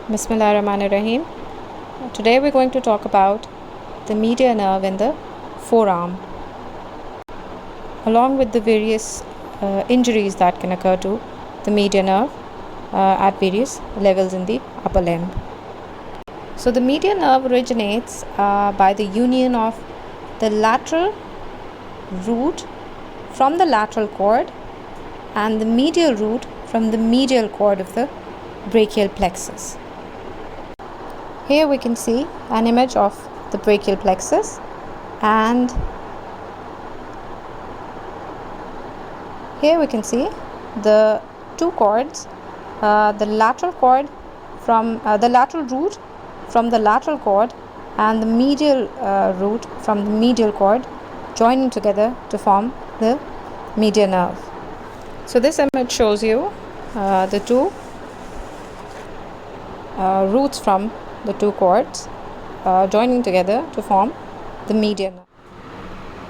Bismillahirrahmanirrahim. Today we're going to talk about the medial nerve in the forearm, along with the various injuries that can occur to the medial nerve at various levels in the upper limb. So the medial nerve originates by the union of the lateral root from the lateral cord and the medial root from the medial cord of the brachial plexus. Here we can see an image of the brachial plexus, and here we can see the two cords, the lateral cord from the lateral root from the lateral cord and the medial root from the medial cord joining together to form the medial nerve. So this image shows you the two roots from the two cords joining together to form the medial nerve.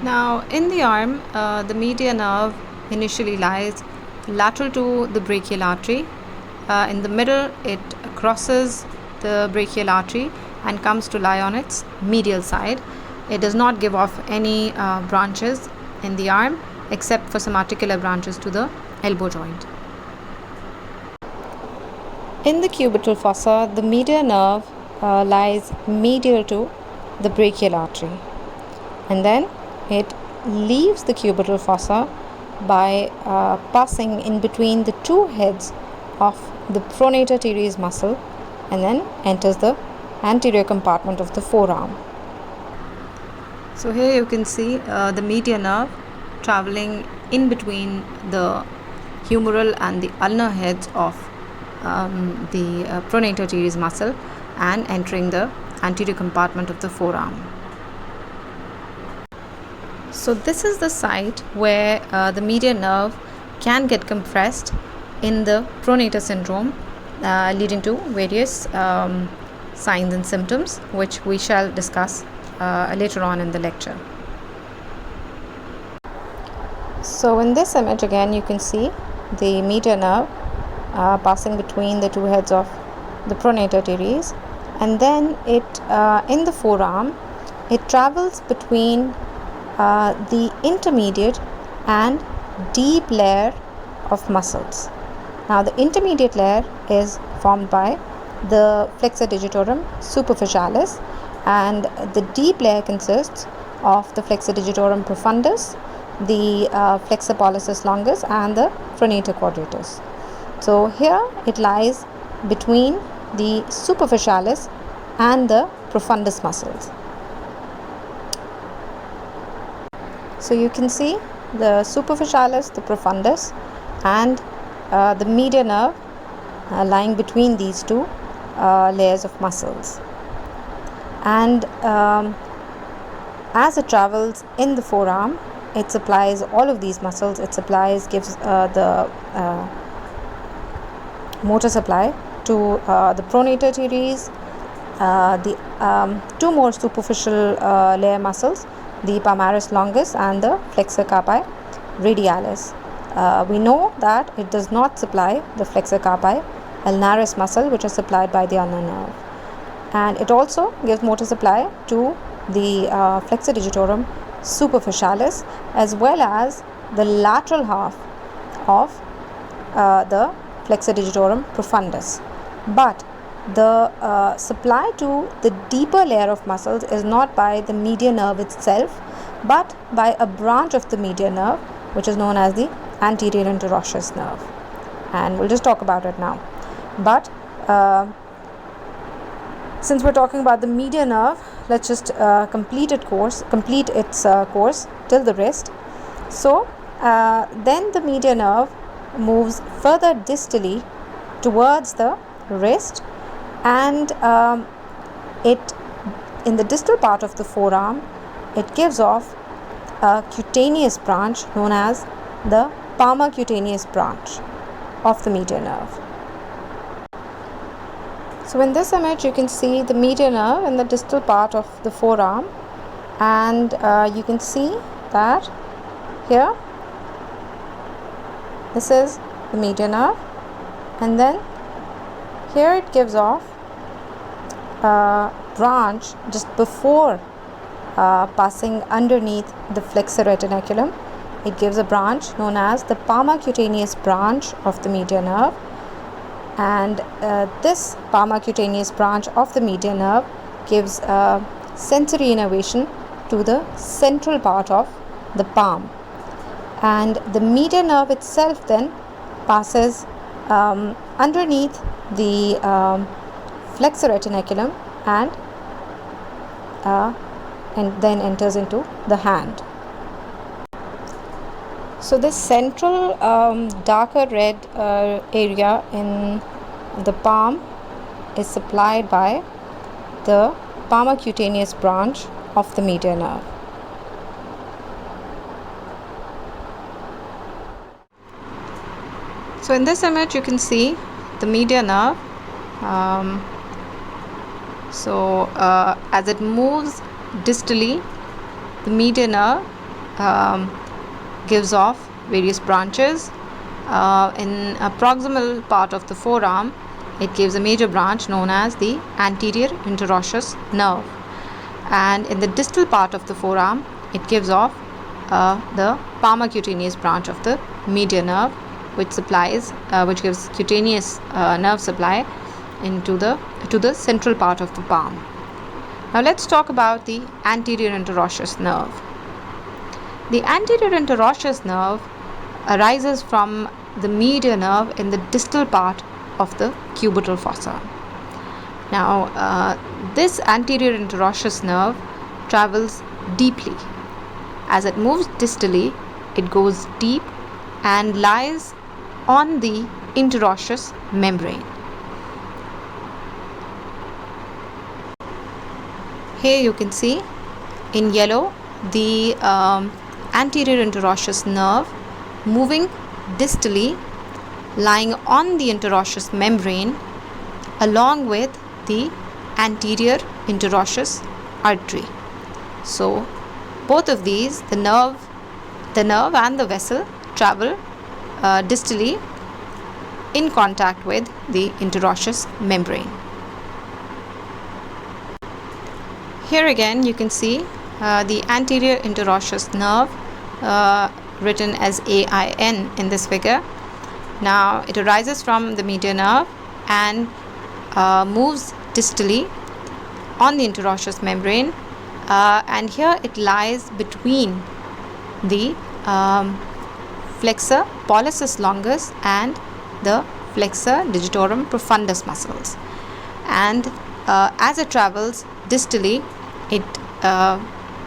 Now in the arm, the medial nerve initially lies lateral to the brachial artery. In the middle, it crosses the brachial artery and comes to lie on its medial side. It does not give off any branches in the arm except for some articular branches to the elbow joint. In the cubital fossa, the medial nerve lies medial to the brachial artery, and then it leaves the cubital fossa by passing in between the two heads of the pronator teres muscle and then enters the anterior compartment of the forearm. So here you can see the medial nerve traveling in between the humeral and the ulnar heads of the pronator teres muscle and entering the anterior compartment of the forearm. So this is the site where the medial nerve can get compressed in the pronator syndrome, leading to various signs and symptoms, which we shall discuss later on in the lecture. So in this image again you can see the medial nerve passing between the two heads of the pronator teres, and then it in the forearm it travels between the intermediate and deep layer of muscles. Now the intermediate layer is formed by the flexor digitorum superficialis, and the deep layer consists of the flexor digitorum profundus, the flexor pollicis longus and the pronator quadratus. So here it lies between the superficialis and the profundus muscles. So you can see the superficialis, the profundus and the medial nerve lying between these two layers of muscles, and as it travels in the forearm it supplies all of these muscles. It gives the motor supply to the pronator teres, the two more superficial layer muscles, the palmaris longus and the flexor carpi radialis. We know that it does not supply the flexor carpi ulnaris muscle, which is supplied by the ulnar nerve, and it also gives motor supply to the flexor digitorum superficialis as well as the lateral half of the flexor digitorum profundus. But the supply to the deeper layer of muscles is not by the medial nerve itself, but by a branch of the medial nerve which is known as the anterior interosseous nerve, and we'll just talk about it now. But since we're talking about the medial nerve, let's just complete its course till the wrist. So then the medial nerve moves further distally towards the wrist, and it in the distal part of the forearm it gives off a cutaneous branch known as the palmar cutaneous branch of the medial nerve. So in this image you can see the medial nerve in the distal part of the forearm, and you can see that here this is the medial nerve, and then here it gives off branch just before passing underneath the flexor retinaculum. It gives a branch known as the palmar cutaneous branch of the median nerve, and this palmar cutaneous branch of the median nerve gives sensory innervation to the central part of the palm, and the median nerve itself then passes underneath the flexor retinaculum and then enters into the hand. So this central darker red area in the palm is supplied by the palmar cutaneous branch of the median nerve. So in this image you can see the median nerve. As it moves distally, the median nerve gives off various branches. In a proximal part of the forearm, it gives a major branch known as the anterior interosseous nerve, and in the distal part of the forearm, it gives off the palmar cutaneous branch of the median nerve, which gives cutaneous nerve supply to the central part of the palm. Now let's talk about the anterior interosseous nerve. The anterior interosseous nerve arises from the median nerve in the distal part of the cubital fossa. Now this anterior interosseous nerve travels deeply. As it moves distally, it goes deep and lies on the interosseous membrane. Here you can see in yellow the anterior interosseous nerve moving distally, lying on the interosseous membrane along with the anterior interosseous artery. So both of these, the nerve and the vessel, travel distally in contact with the interosseous membrane. Here again you can see the anterior interosseous nerve written as AIN in this figure. Now it arises from the median nerve and moves distally on the interosseous membrane, and here it lies between the flexor pollicis longus and the flexor digitorum profundus muscles, and as it travels distally, it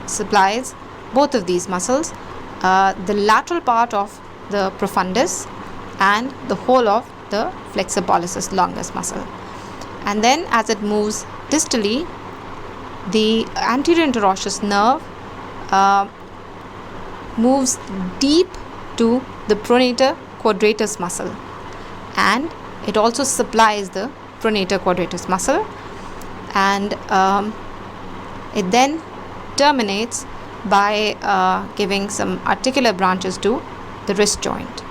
supplies both of these muscles, the lateral part of the profundus and the whole of the flexor pollicis longus muscle. And then as it moves distally, the anterior interosseous nerve moves deep to the pronator quadratus muscle, and it also supplies the pronator quadratus muscle, and it then terminates by giving some articular branches to the wrist joint.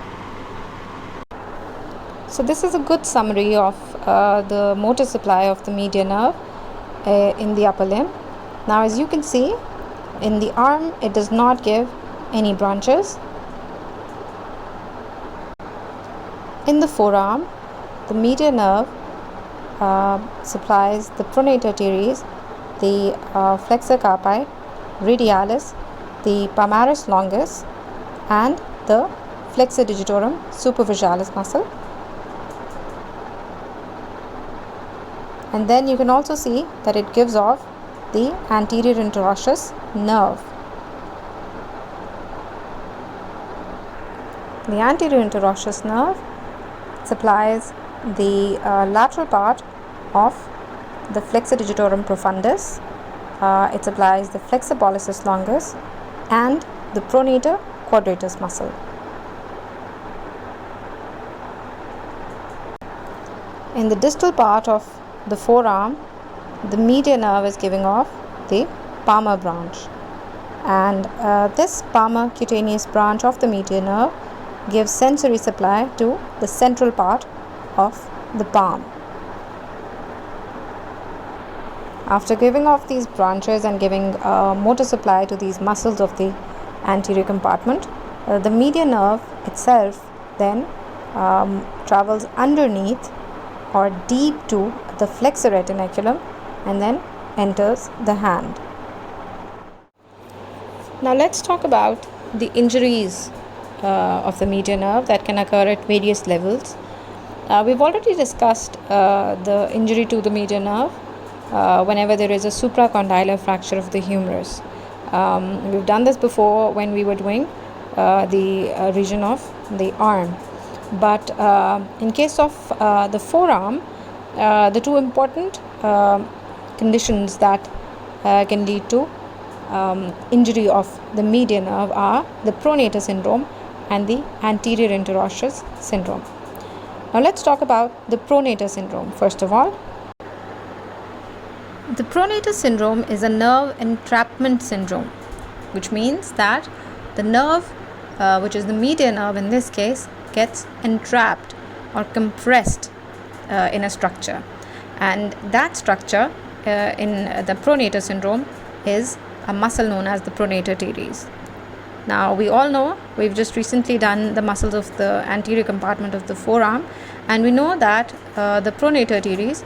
So this is a good summary of the motor supply of the median nerve in the upper limb. Now as you can see, in the arm it does not give any branches. In the forearm, the median nerve supplies the pronator teres, the flexor carpi, radialis, the palmaris longus, and the flexor digitorum superficialis muscle. And then you can also see that it gives off the anterior interosseous nerve. The anterior interosseous nerve supplies the lateral part of the flexor digitorum profundus. It supplies the flexor pollicis longus and the pronator quadratus muscle. In the distal part of the forearm, the median nerve is giving off the palmar branch, and this palmar cutaneous branch of the median nerve gives sensory supply to the central part of the palm. After giving off these branches and giving motor supply to these muscles of the anterior compartment, the median nerve itself then travels underneath or deep to the flexor retinaculum and then enters the hand. Now let's talk about the injuries of the median nerve that can occur at various levels. We've already discussed the injury to the median nerve whenever there is a supracondylar fracture of the humerus. We've done this before when we were doing the region of the arm. But in case of the forearm, the two important conditions that can lead to injury of the median nerve are the pronator syndrome and the anterior interosseous syndrome. Now let's talk about the pronator syndrome first of all. The pronator syndrome is a nerve entrapment syndrome, which means that the nerve, which is the median nerve in this case, gets entrapped or compressed in a structure, and that structure in the pronator syndrome is a muscle known as the pronator teres. Now we all know, we've just recently done the muscles of the anterior compartment of the forearm, and we know that the pronator teres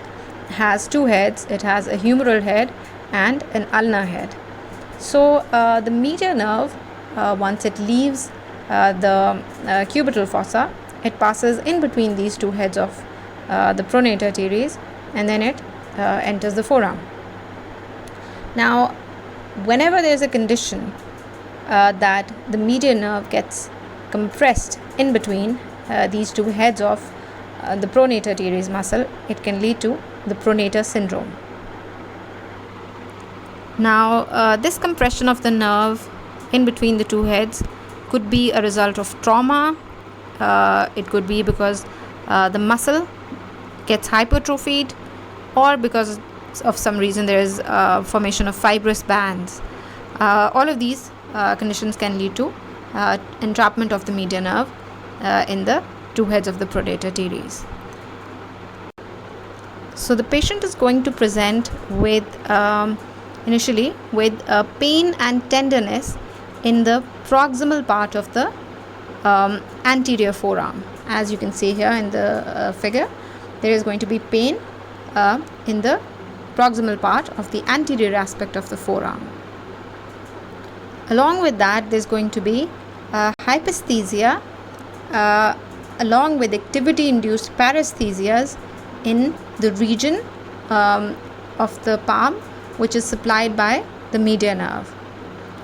has two heads. It has a humeral head and an ulnar head. So the median nerve, once it leaves the cubital fossa, it passes in between these two heads of the pronator teres, and then it enters the forearm. Now whenever there is a condition that the median nerve gets compressed in between these two heads of the pronator teres muscle, it can lead to the pronator syndrome. Now this compression of the nerve in between the two heads could be a result of trauma. It could be because the muscle gets hypertrophied, or because of some reason there is formation of fibrous bands. All of these conditions can lead to entrapment of the median nerve in the two heads of the pronator teres. So the patient is going to present with initially with pain and tenderness in the proximal part of the anterior forearm. As you can see here in the figure, there is going to be pain in the proximal part of the anterior aspect of the forearm. Along with that, there's going to be hypesthesia along with activity-induced paresthesias in the region of the palm, which is supplied by the median nerve.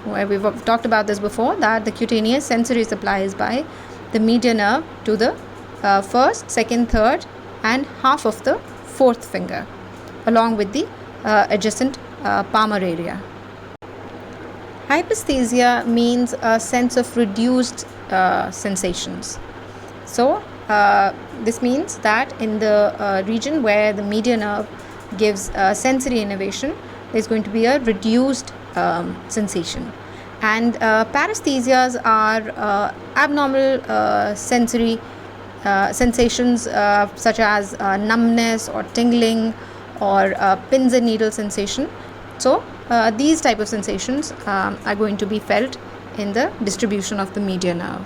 Where we've talked about this before, that the cutaneous sensory supply is by the median nerve to the first, second, third and half of the fourth finger, along with the adjacent palmar area. Hypesthesia means a sense of reduced sensations. So this means that in the region where the median nerve gives sensory innervation, there is going to be a reduced sensation. And paresthesias are abnormal sensory sensations such as numbness or tingling or pins and needle sensation. So these type of sensations are going to be felt in the distribution of the median nerve.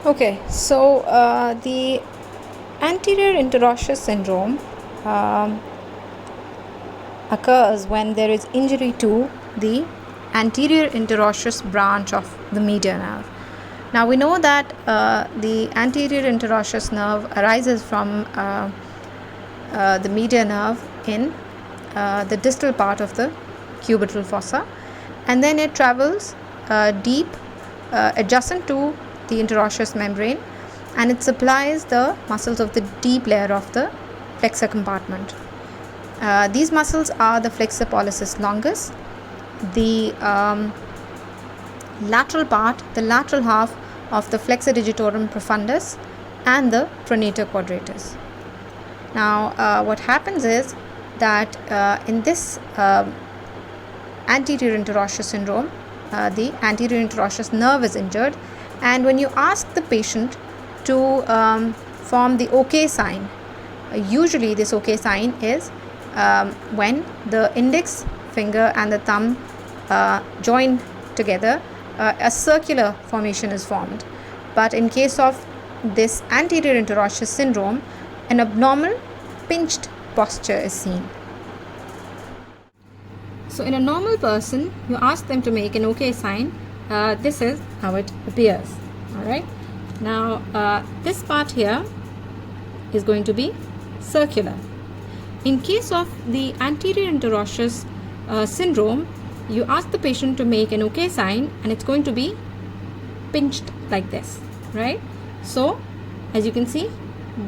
Okay, so the anterior interosseous syndrome occurs when there is injury to the anterior interosseous branch of the median nerve. Now we know that the anterior interosseous nerve arises from the median nerve in the distal part of the cubital fossa, and then it travels deep adjacent to the interosseous membrane, and it supplies the muscles of the deep layer of the flexor compartment. These muscles are the flexor pollicis longus, the lateral part, the lateral half of the flexor digitorum profundus, and the pronator quadratus. Now what happens is that in this anterior interosseous syndrome, the anterior interosseous nerve is injured, and when you ask the patient to form the OK sign usually this OK sign is when the index finger and the thumb join together, a circular formation is formed. But in case of this anterior interosseous syndrome, an abnormal pinched posture is seen. So in a normal person, you ask them to make an OK sign. This is how it appears. Alright. Now this part here is going to be circular. In case of the anterior interosseous syndrome, you ask the patient to make an OK sign and it's going to be pinched like this, right? So as you can see,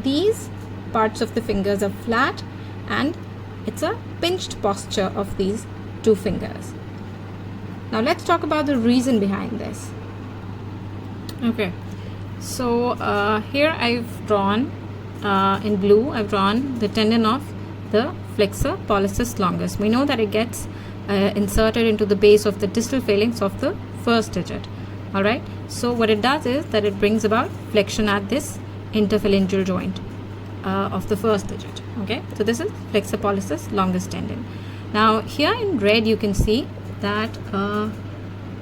these parts of the fingers are flat and it's a pinched posture of these two fingers. Now let's talk about the reason behind this. Okay, so here I've drawn in blue, I've drawn the tendon of the flexor pollicis longus. We know that it gets inserted into the base of the distal phalanx of the first digit. Alright, so what it does is that it brings about flexion at this interphalangeal joint of the first digit. Okay, so this is flexor pollicis longus tendon. Now here in red you can see that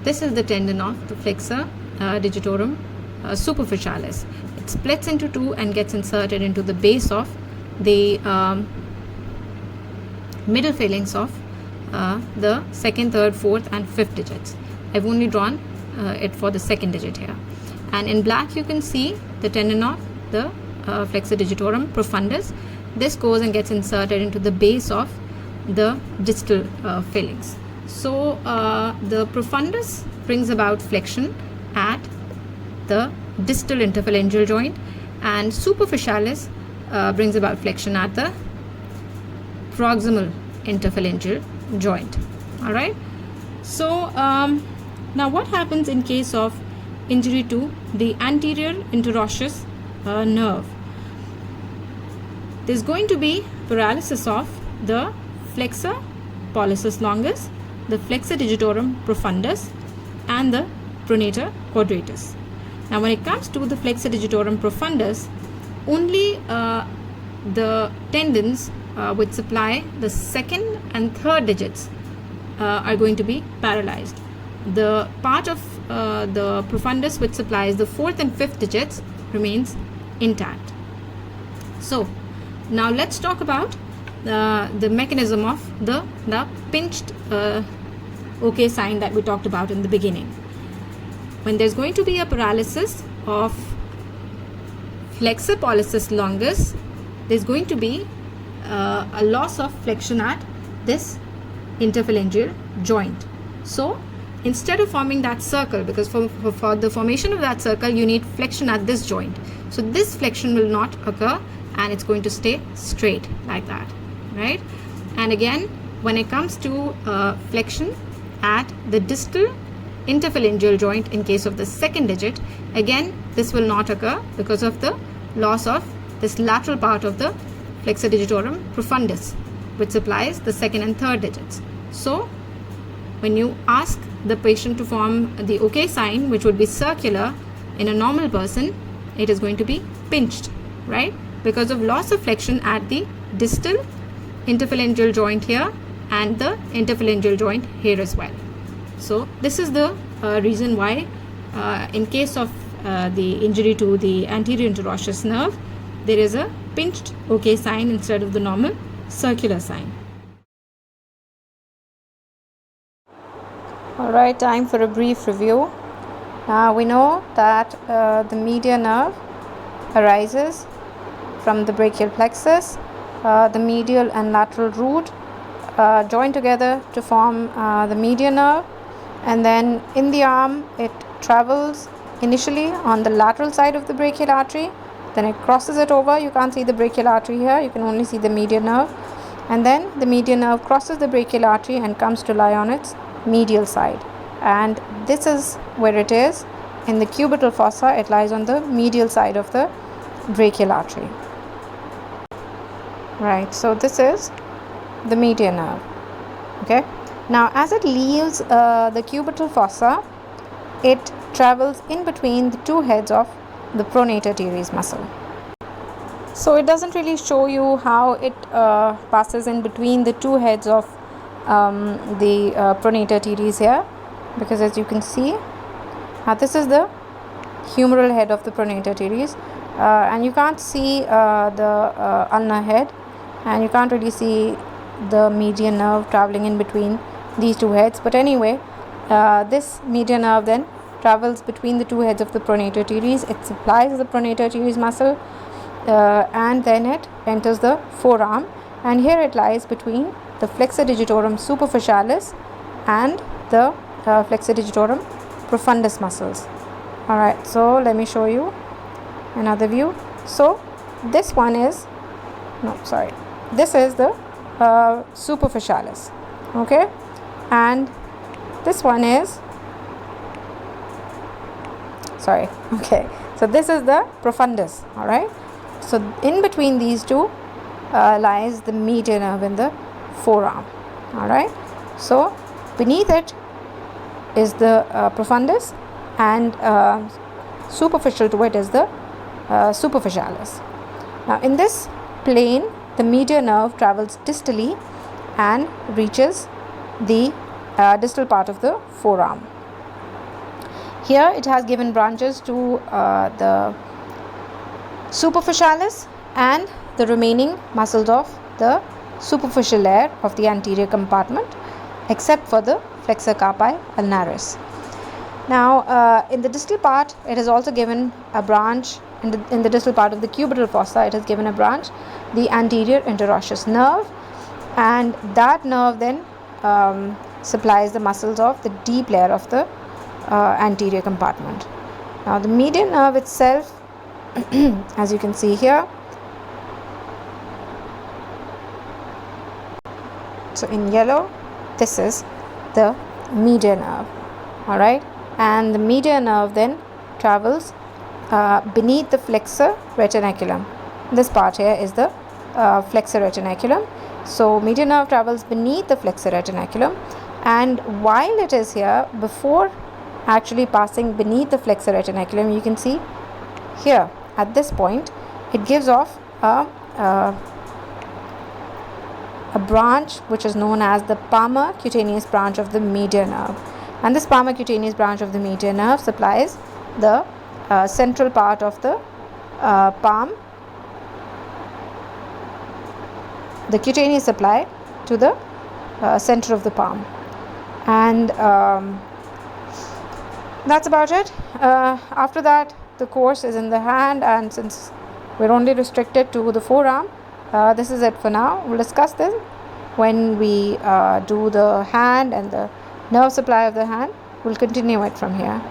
this is the tendon of the flexor digitorum superficialis. It splits into two and gets inserted into the base of the middle phalanx of the second, third, fourth and fifth digits. I've only drawn it for the second digit here. And in black you can see the tendon of the flexor digitorum profundus. This goes and gets inserted into the base of the distal phalanx. So the profundus brings about flexion at the distal interphalangeal joint, and superficialis brings about flexion at the proximal interphalangeal joint. Alright, so now what happens in case of injury to the anterior interosseous nerve? There's going to be paralysis of the flexor pollicis longus, the flexor digitorum profundus and the pronator quadratus. Now when it comes to the flexor digitorum profundus, only the tendons which supply the second and third digits are going to be paralyzed. The part of the profundus which supplies the fourth and fifth digits remains intact. So now let's talk about the mechanism of the pinched OK sign that we talked about in the beginning. When there's going to be a paralysis of flexor pollicis longus, there's going to be a loss of flexion at this interphalangeal joint. So instead of forming that circle, because for the formation of that circle you need flexion at this joint, so this flexion will not occur and it's going to stay straight like that, right? And again, when it comes to flexion at the distal interphalangeal joint in case of the second digit, again this will not occur because of the loss of this lateral part of the flexor digitorum profundus which supplies the second and third digits. So when you ask the patient to form the OK sign, which would be circular in a normal person, it is going to be pinched, right? Because of loss of flexion at the distal interphalangeal joint here and the interphalangeal joint here as well. So this is the reason why in case of the injury to the anterior interosseous nerve, there is a pinched OK sign instead of the normal circular sign. Alright, time for a brief review. We know that the median nerve arises from the brachial plexus. The medial and lateral root join together to form the median nerve, and then in the arm it travels initially on the lateral side of the brachial artery, then it crosses it over. You can't see the brachial artery here, you can only see the median nerve, and then the median nerve crosses the brachial artery and comes to lie on its medial side, and this is where it is in the cubital fossa. It lies on the medial side of the brachial artery. Right, so this is the median nerve. Okay, now as it leaves the cubital fossa, it travels in between the two heads of the pronator teres muscle. So it doesn't really show you how it passes in between the two heads of the pronator teres here, because as you can see, this is the humeral head of the pronator teres, and you can't see the ulnar head, and you can't really see the median nerve traveling in between these two heads. But anyway, this median nerve then travels between the two heads of the pronator teres. It supplies the pronator teres muscle, and then it enters the forearm, and here it lies between the flexor digitorum superficialis and the flexor digitorum profundus muscles. Alright, so let me show you another view. So this one is, this is the superficialis, okay, and this one is, so this is the profundus. Alright, so in between these two lies the median nerve in the forearm. Alright, so beneath it is the profundus, and superficial to it is the superficialis. Now in this plane, the median nerve travels distally and reaches the distal part of the forearm. Here it has given branches to the superficialis and the remaining muscles of the superficial layer of the anterior compartment, except for the flexor carpi ulnaris. Now in the distal part, it has also given a branch. In the distal part of the cubital fossa, it has given a branch, the anterior interosseous nerve, and that nerve then supplies the muscles of the deep layer of the anterior compartment. Now the median nerve itself, as you can see here, so in yellow, this is the median nerve. Alright, and the median nerve then travels beneath the flexor retinaculum. This part here is the flexor retinaculum. So median nerve travels beneath the flexor retinaculum, and while it is here, before actually passing beneath the flexor retinaculum, you can see here at this point it gives off a branch which is known as the palmar cutaneous branch of the median nerve, and this palmar cutaneous branch of the median nerve supplies the central part of the palm, the cutaneous supply to the center of the palm, and that's about it. After that, the course is in the hand, and since we're only restricted to the forearm, this is it for now. We'll discuss this when we do the hand and the nerve supply of the hand. We'll continue it from here.